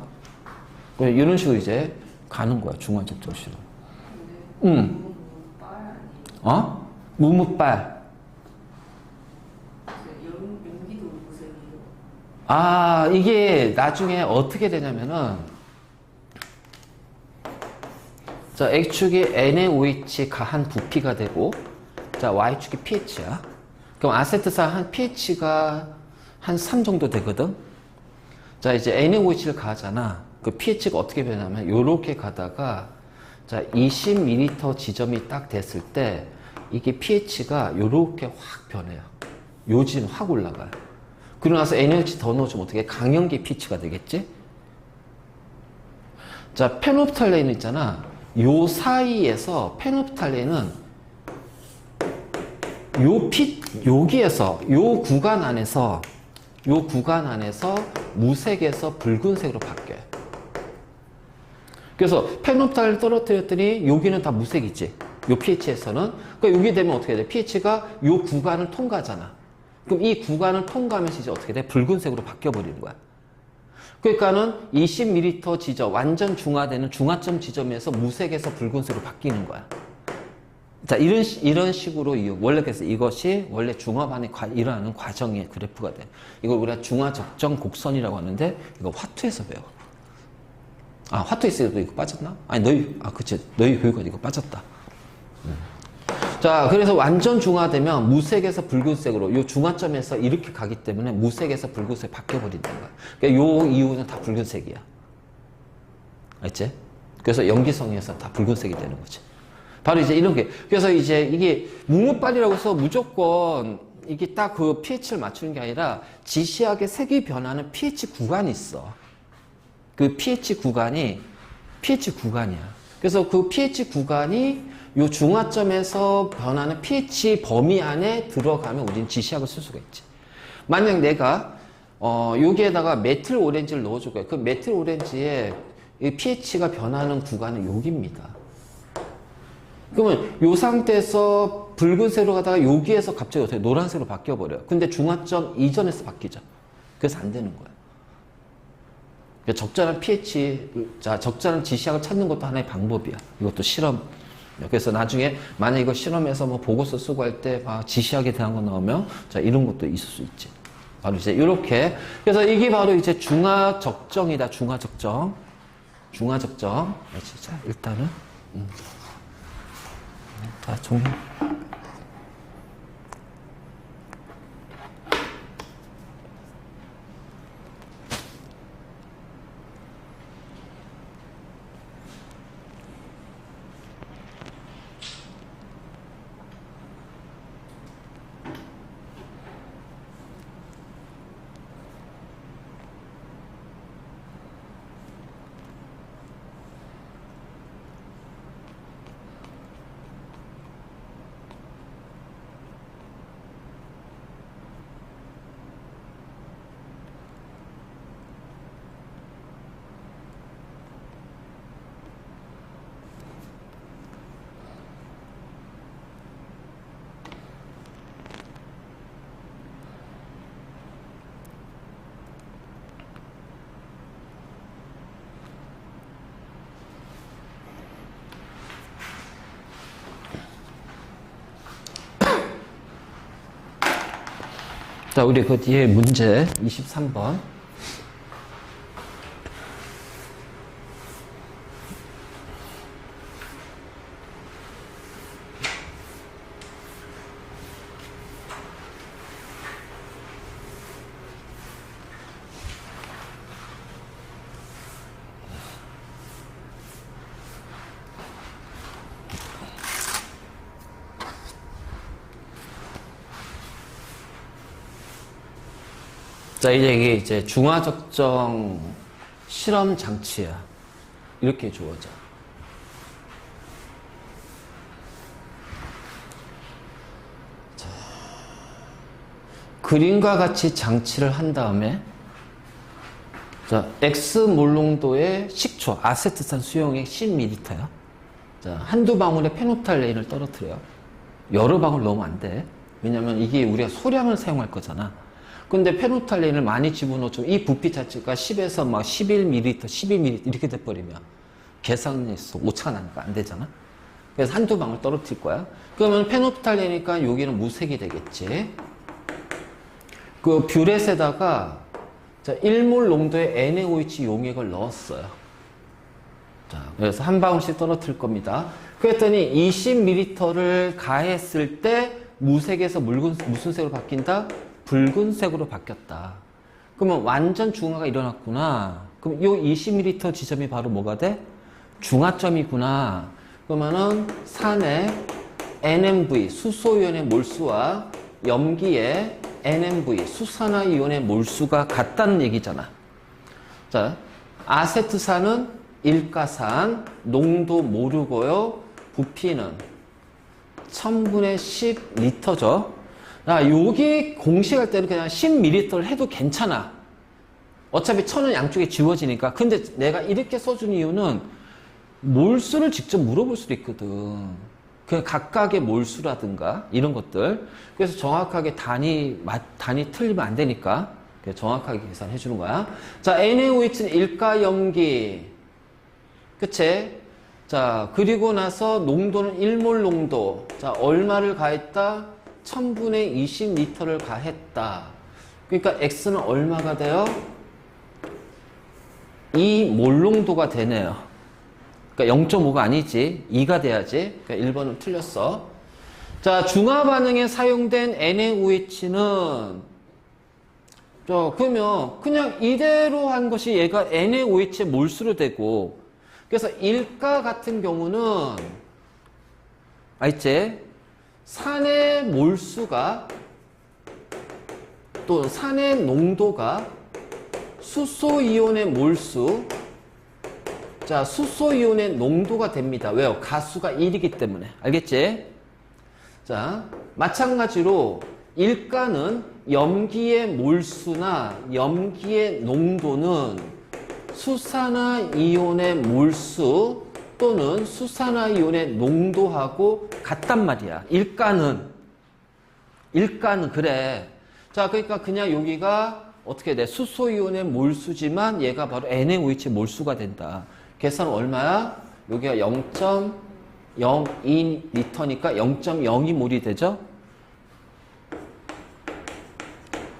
이런 식으로 이제 가는 거야. 중화 적정 실험. 응. 무무빨. 연기도 무색이요. 아, 이게 나중에 어떻게 되냐면은, 자, X축이 NaOH 가한 부피가 되고, 자, Y축이 pH야. 그럼 아세트산 한 pH가 한 3 정도 되거든? 자, 이제 NaOH를 가하잖아. 그 pH가 어떻게 변하냐면, 요렇게 가다가, 자, 20ml 지점이 딱 됐을 때, 이게 pH가 요렇게 확 변해요. 요진 확 올라가요. 그러고 나서 NaOH 더 넣어주면 어떻게 강연기 pH가 되겠지? 자, 페놉탈레인 있잖아. 요 사이에서 페놉탈레인은 여기에서 요 구간 안에서 무색에서 붉은색으로 바뀌어요. 그래서 페놉탈을 떨어뜨렸더니 여기는 다 무색이지. 요 pH에서는. 그러니까 여기 되면 어떻게 돼? pH가 요 구간을 통과하잖아. 그럼 이 구간을 통과하면서 이제 어떻게 돼? 붉은색으로 바뀌어버리는 거야. 그러니까는 20ml 지점, 완전 중화되는 중화점 지점에서 무색에서 붉은색으로 바뀌는 거야. 자, 이런 식으로 원래 그래서 이것이 원래 중화 반응이 일어나는 과정의 그래프가 돼. 이걸 우리가 중화 적정 곡선이라고 하는데 이거 화투에서 배워. 아, 화투에서도 이거 빠졌나? 아니, 그치. 너희 교육원 이거 빠졌다. 자, 그래서 완전 중화되면 무색에서 붉은색으로 요 중화점에서 이렇게 가기 때문에 무색에서 붉은색 바뀌어버린다는 거야. 그러니까 요 이유는 다 붉은색이야. 알지? 그래서 염기성에서 다 붉은색이 되는 거지. 바로 이제 이런 게. 그래서 이제 이게 묵묵발이라고 해서 무조건 이게 딱 그 pH를 맞추는 게 아니라 지시하게 색이 변하는 pH 구간이 있어. 그 pH 구간이야. 그래서 그 pH 구간이 요 중화점에서 변하는 pH 범위 안에 들어가면 우리는 지시학을 쓸 수가 있지. 만약 내가 여기에다가 메틸 오렌지를 넣어줄 거야. 그 메틸 오렌지에 이 pH가 변하는 구간은 여기입니다. 그러면 이 상태에서 붉은색으로 가다가 여기에서 갑자기 어떻게 노란색으로 바뀌어버려요. 근데 중화점 이전에서 바뀌죠. 그래서 안 되는 거예요. 그러니까 적절한 pH, 자, 적절한 지시학을 찾는 것도 하나의 방법이야. 이것도 실험. 그래서 나중에 만약 이거 실험해서 뭐 보고서 쓰고 할 때 막 지시학에 대한 거 나오면 자, 이런 것도 있을 수 있지. 바로 이제 이렇게. 그래서 이게 바로 이제 중화적정이다. 중화적정. 자, 일단은. 자, 정리. 자, 우리 그 뒤에 문제 23번. 자, 이게 이제 중화적정 실험 장치야. 이렇게 주어져. 자, 그림과 같이 장치를 한 다음에 자, X 몰농도의 식초, 아세트산 수용액 10ml야. 자, 한두 방울의 페노탈레인을 떨어뜨려요. 여러 방울 넣으면 안 돼. 왜냐면 이게 우리가 소량을 사용할 거잖아. 근데 페노탈레인을 많이 집어넣죠. 이 부피 자체가 10에서 막 11ml, 12ml 이렇게 돼버리면 계산해서 오차가 나니까 안 되잖아. 그래서 한두 방울 떨어뜨릴 거야. 그러면 페노탈레인이니까 여기는 무색이 되겠지. 그 뷰렛에다가 자, 1몰 농도의 NaOH 용액을 넣었어요. 자, 그래서 한 방울씩 떨어뜨릴 겁니다. 그랬더니 20ml를 가했을 때 무색에서 무슨 색으로 바뀐다? 붉은색으로 바뀌었다. 그러면 완전 중화가 일어났구나. 그럼 이 20ml 지점이 바로 뭐가 돼? 중화점이구나. 그러면은 산의 NMV, 수소이온의 몰수와 염기의 NMV, 수산화이온의 몰수가 같다는 얘기잖아. 자, 아세트산은 일가산, 농도 모르고요. 부피는 1000분의 10리터죠. 여기 공식할 때는 그냥 10ml를 해도 괜찮아. 어차피 1000은 양쪽에 지워지니까. 근데 내가 이렇게 써준 이유는 몰수를 직접 물어볼 수도 있거든. 그냥 각각의 몰수라든가 이런 것들. 그래서 정확하게 단위 틀리면 안 되니까 정확하게 계산해 주는 거야. 자, NaOH는 일가염기. 그치? 자, 그리고 나서 농도는 1몰 농도. 자, 얼마를 가했다? 1000분의 20리터를 가했다. 그러니까 X는 얼마가 돼요? 2몰 농도가 되네요. 그러니까 0.5가 아니지. 2가 돼야지. 그러니까 1번은 틀렸어. 자, 중화 반응에 사용된 NaOH는 그러면 그냥 이대로 한 것이 얘가 NaOH의 몰수로 되고 그래서 일가 같은 경우는 알지? 산의 몰수가 또 산의 농도가 수소이온의 몰수, 자, 수소이온의 농도가 됩니다. 왜요? 가수가 1이기 때문에. 알겠지? 자, 마찬가지로 일가는 염기의 몰수나 염기의 농도는 수산화이온의 몰수 또는 수산화이온의 농도하고 같단 말이야. 일가는 그래. 자, 그러니까 그냥 여기가 어떻게 돼? 수소이온의 몰수지만 얘가 바로 NaOH의 몰수가 된다. 계산 얼마야? 여기가 0.02리터니까 0.02몰이 되죠?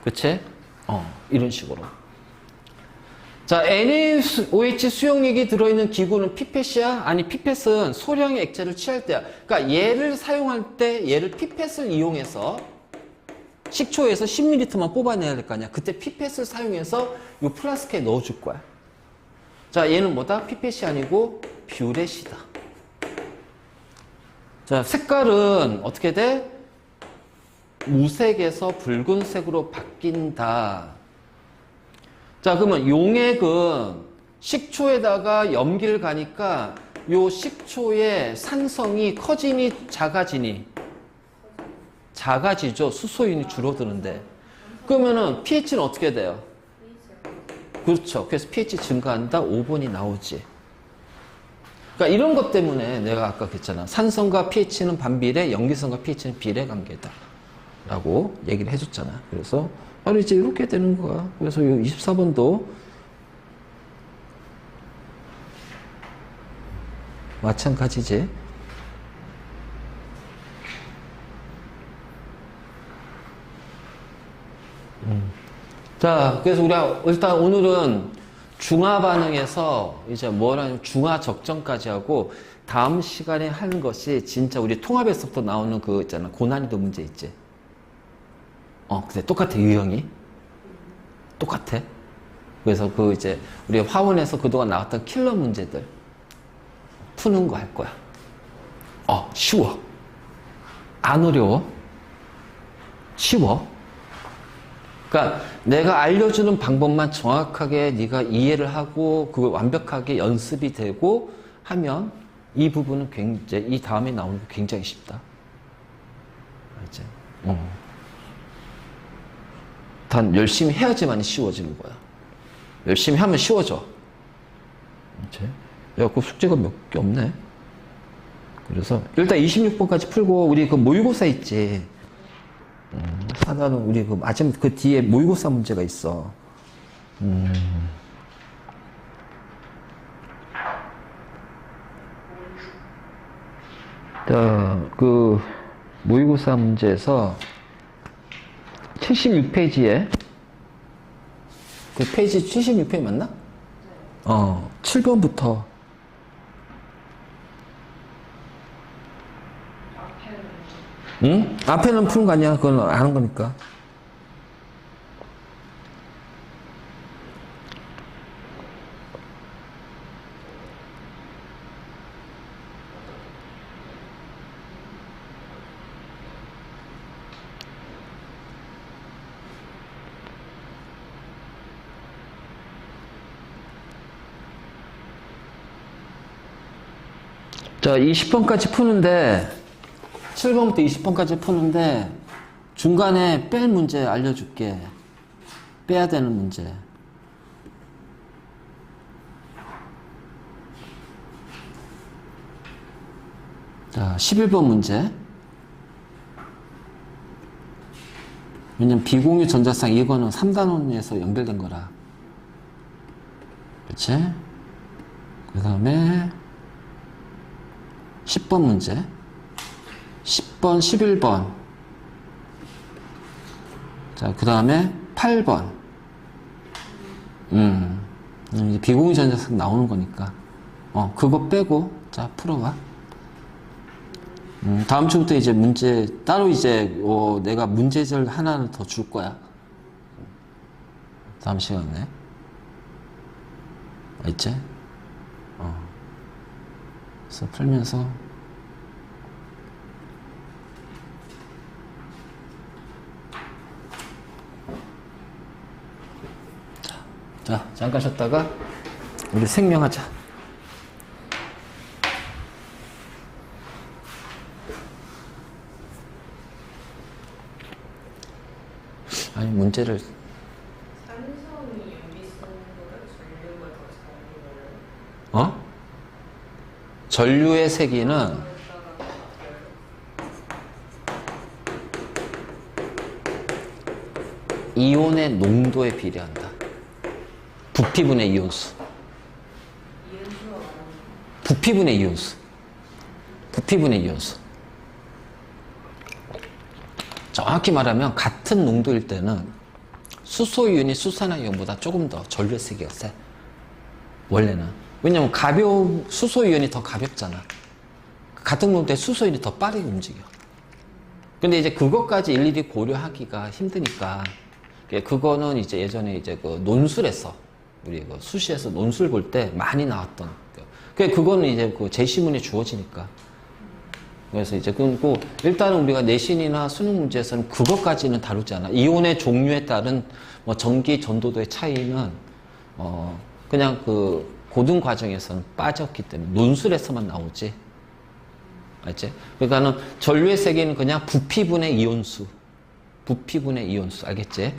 그치? 이런 식으로. 자, NaOH 수용액이 들어있는 기구는 피펫이야? 아니, 피펫은 소량의 액체를 취할 때야. 그러니까 얘를 사용할 때 얘를 피펫을 이용해서 식초에서 10ml만 뽑아내야 될 거 아니야. 그때 피펫을 사용해서 이 플라스크에 넣어줄 거야. 자, 얘는 뭐다? 피펫이 아니고 뷰렛이다. 자, 색깔은 어떻게 돼? 무색에서 붉은색으로 바뀐다. 자, 그러면 용액은 식초에다가 염기를 가니까 요 식초의 산성이 커지니 작아지니? 작아지죠. 수소인이 줄어드는데. 그러면은 pH는 어떻게 돼요? 그렇죠. 그래서 pH 증가한다. 5번이 나오지. 그러니까 이런 것 때문에 내가 아까 그랬잖아. 산성과 pH는 반비례, 염기성과 pH는 비례 관계다. 라고 얘기를 해줬잖아. 그래서 바로 이제 이렇게 되는 거야. 그래서 이 24번도 마찬가지지. 자, 그래서 우리가 일단 오늘은 중화 반응에서 이제 뭐라는 중화 적정까지 하고 다음 시간에 하는 것이 진짜 우리 통합에서부터 나오는 그 있잖아. 고난이도 문제 있지. 근데 똑같아, 유형이. 똑같아. 그래서 그 이제 우리 화원에서 그동안 나왔던 킬러 문제들 푸는 거 할 거야. 쉬워. 안 어려워. 쉬워. 그러니까 내가 알려주는 방법만 정확하게 네가 이해를 하고 그걸 완벽하게 연습이 되고 하면 이 부분은 굉장히, 이 다음에 나오는 거 굉장히 쉽다. 알지? 단 열심히 해야지만 쉬워지는 거야. 열심히 하면 쉬워져. 그치? 야, 그 숙제가 몇 개 없네. 그래서 일단 26번까지 풀고 우리 그 모의고사 있지. 하나는 우리 그 마지막 그 뒤에 모의고사 문제가 있어. 자, 그 모의고사 문제에서 76페이지에 그 페이지 76페이지 맞나? 7번부터 응? 앞에는 푸는 거 아니야. 그건 아는 거니까. 자, 20번까지 푸는데 7번부터 20번까지 푸는데 중간에 뺄 문제 알려줄게. 빼야 되는 문제. 자, 11번 문제. 왜냐면 비공유 전자상 이거는 3단원에서 연결된 거라. 그치? 그 다음에 10번 문제. 10번, 11번. 자, 그 다음에 8번. 이제 비공유 전자상 나오는 거니까. 그거 빼고, 자, 풀어봐. 다음 주부터 이제 문제, 따로 이제, 내가 문제들 하나를 더 줄 거야. 다음 시간에. 알지? 그래서 풀면서 자, 잠깐 쉬었다가 우리 생명하자. 아니 문제를 산성이 연기성보다 전류가 더 잘 어? 전류의 세기는 따라 바뀌어요. 이온의 농도에 비례한다. 부피분의 이온수. 이은수가 많은 부피분의 이온수. 부피분의 이온수. 정확히 말하면 같은 농도일 때는 수소이온이 수산화이온보다 조금 더 전류의 세기가 세. 원래는. 왜냐면 수소이온이 더 가볍잖아. 같은 농도에 수소이온이 더 빠르게 움직여. 근데 이제 그것까지 일일이 고려하기가 힘드니까 그거는 이제 예전에 이제 그 논술에서 우리 그 수시에서 논술 볼 때 많이 나왔던 그거는 이제 그 제시문에 주어지니까. 그래서 이제 그리고 일단은 우리가 내신이나 수능 문제에서는 그것까지는 다루지 않아. 이온의 종류에 따른 뭐 전기 전도도의 차이는 그냥 그 고등 과정에서는 빠졌기 때문에 논술에서만 나오지. 알지? 그러니까는 전류의 세기는 그냥 부피분의 이온수. 부피분의 이온수. 알겠지?